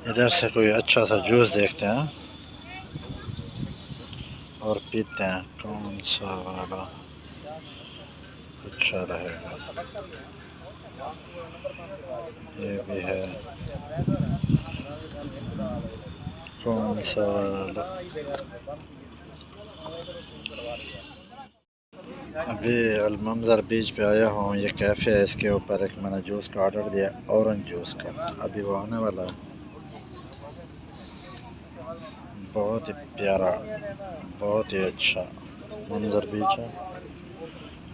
इधर से कोई अच्छा सा जूस देखते हैं और पीते हैं। कौन सा वाला अच्छा रहेगा? ये भी है। कौन सा वाला? अभी अलमंजर बीच पे आया हूँ। ये कैफ़े है, इसके ऊपर एक मैंने जूस का ऑर्डर दिया, ऑरेंज जूस का। अभी वो आने वाला है। बहुत ही प्यारा, बहुत ही अच्छा मंजर बीच है।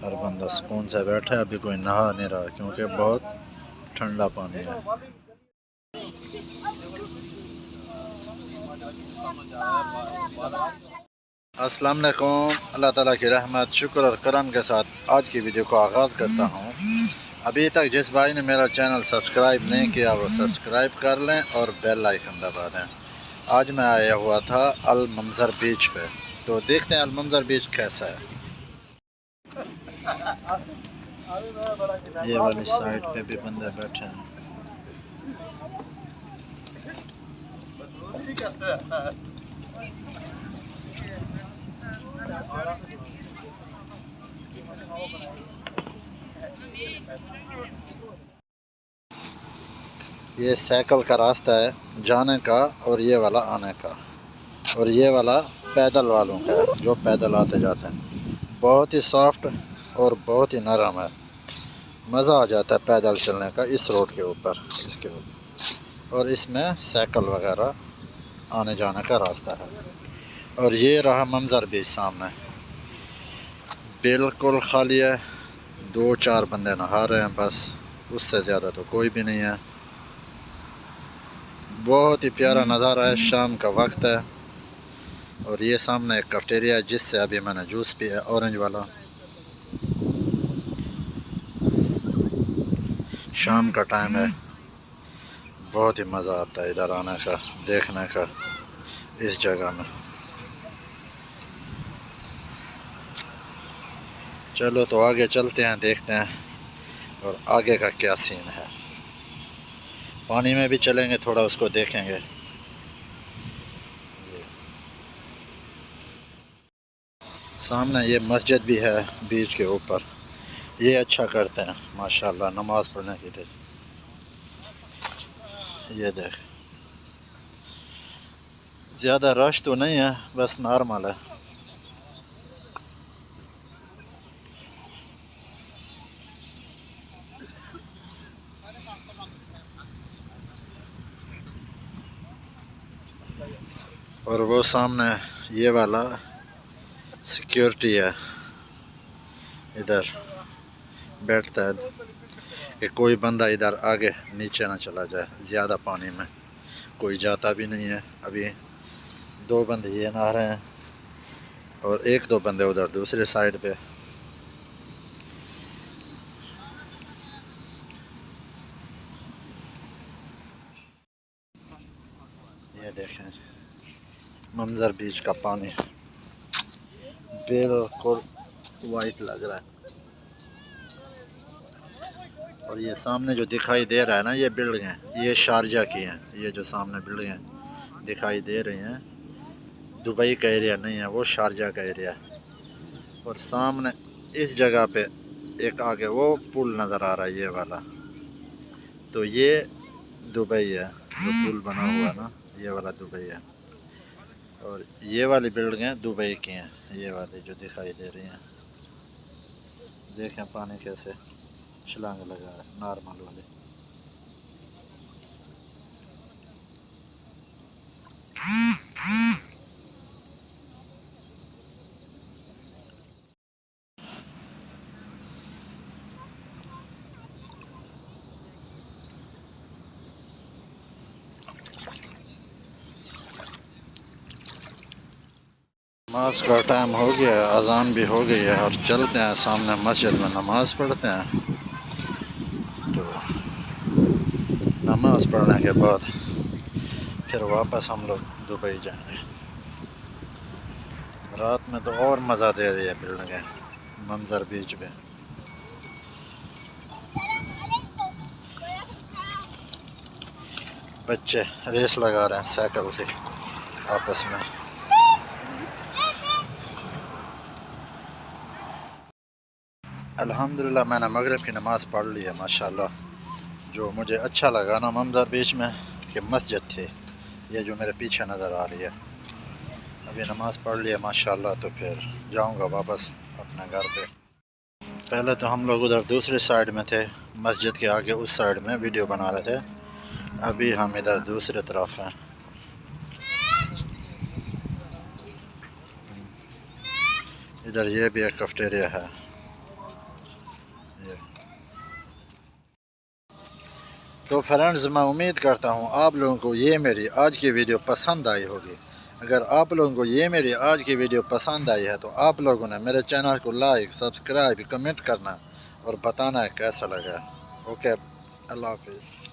हर बंदा सुकून से बैठा है। अभी कोई नहा नहीं रहा क्योंकि बहुत ठंडा पानी है। अस्सलाम वालेकुम। अल्लाह ताला की रहमत, शुक्र और करम के साथ आज की वीडियो को आगाज़ करता हूँ। अभी तक जिस भाई ने मेरा चैनल सब्सक्राइब नहीं किया वो सब्सक्राइब कर लें और बेल आइकन दबा दें। आज मैं आया हुआ था अलमंजर बीच पे, तो देखते हैं अलमंजर बीच कैसा है। ये वाली साइड पे भी बंदे बैठे हैं। ये साइकिल का रास्ता है जाने का और ये वाला आने का, और ये वाला पैदल वालों का है जो पैदल आते जाते हैं। बहुत ही सॉफ्ट और बहुत ही नरम है। मज़ा आ जाता है पैदल चलने का इस रोड के ऊपर, इसके ऊपर। और इसमें साइकिल वगैरह आने जाने का रास्ता है। और ये रहा मंजर भी सामने, बिल्कुल खाली है। 2-4 बंदे नहा रहे हैं बस, उससे ज़्यादा तो कोई भी नहीं है। बहुत ही प्यारा नज़ारा है। शाम का वक्त है और ये सामने एक कैफेटेरिया है जिससे अभी मैंने जूस पिया, ऑरेंज वाला। शाम का टाइम है। बहुत ही मज़ा आता है इधर आने का, देखने का इस जगह में। चलो तो आगे चलते हैं, देखते हैं और आगे का क्या सीन है। पानी में भी चलेंगे, थोड़ा उसको देखेंगे। सामने ये मस्जिद भी है बीच के ऊपर। ये अच्छा करते हैं माशाल्लाह नमाज़ पढ़ने के लिए। ये देख, ज़्यादा रश तो नहीं है, बस नॉर्मल है। और वो सामने ये वाला सिक्योरिटी है, इधर बैठता है कि कोई बंदा इधर आगे नीचे ना चला जाए। ज़्यादा पानी में कोई जाता भी नहीं है। अभी 2 बंदे ये नहा रहे हैं और 1-2 बंदे उधर दूसरे साइड पे। ये देखें मंजर बीच का पानी बिल्कुल वाइट लग रहा है। और ये सामने जो दिखाई दे रहा है ना, ये बिल्डिंगें, ये शारजा की हैं। ये जो सामने बिल्डिंगें दिखाई दे रही हैं, दुबई का एरिया नहीं है, वो शारजा का एरिया है। और सामने इस जगह पे एक आगे वो पुल नज़र आ रहा है, ये वाला। तो ये दुबई है, जो पुल बना हुआ ना, ये वाला दुबई है। और ये वाली बिल्डिंगें दुबई की हैं, ये वाली जो दिखाई दे रही हैं। देखें पानी कैसे छलांग लगा है, नॉर्मल वाले। नमाज का टाइम हो गया है, अजान भी हो गई है और चलते हैं सामने मस्जिद में नमाज़ पढ़ते हैं। तो नमाज़ पढ़ने के बाद फिर वापस हम लोग दुबई जाएंगे। रात में तो और मज़ा दे रही है बिल्डिंगें मंजर बीच पे। बच्चे रेस लगा रहे हैं साइकिल के आपस में। अल्हम्दुलिल्लाह मैंने मगरिब की नमाज़ पढ़ ली है माशाल्लाह। जो मुझे अच्छा लगा ना मंज़र बीच में कि मस्जिद थी, ये जो मेरे पीछे नज़र आ रही है। अभी नमाज़ पढ़ लिया माशाल्लाह, तो फिर जाऊंगा वापस अपने घर पे। पहले तो हम लोग उधर दूसरी साइड में थे, मस्जिद के आगे उस साइड में वीडियो बना रहे थे। अभी हम इधर दूसरी तरफ हैं। इधर ये भी एक कैफेटेरिया है। ये तो फ्रेंड्स, मैं उम्मीद करता हूँ आप लोगों को ये मेरी आज की वीडियो पसंद आई होगी। अगर आप लोगों को ये मेरी आज की वीडियो पसंद आई है तो आप लोगों ने मेरे चैनल को लाइक, सब्सक्राइब, कमेंट करना और बताना है कैसा लगा। ओके, अल्लाह हाफिज़।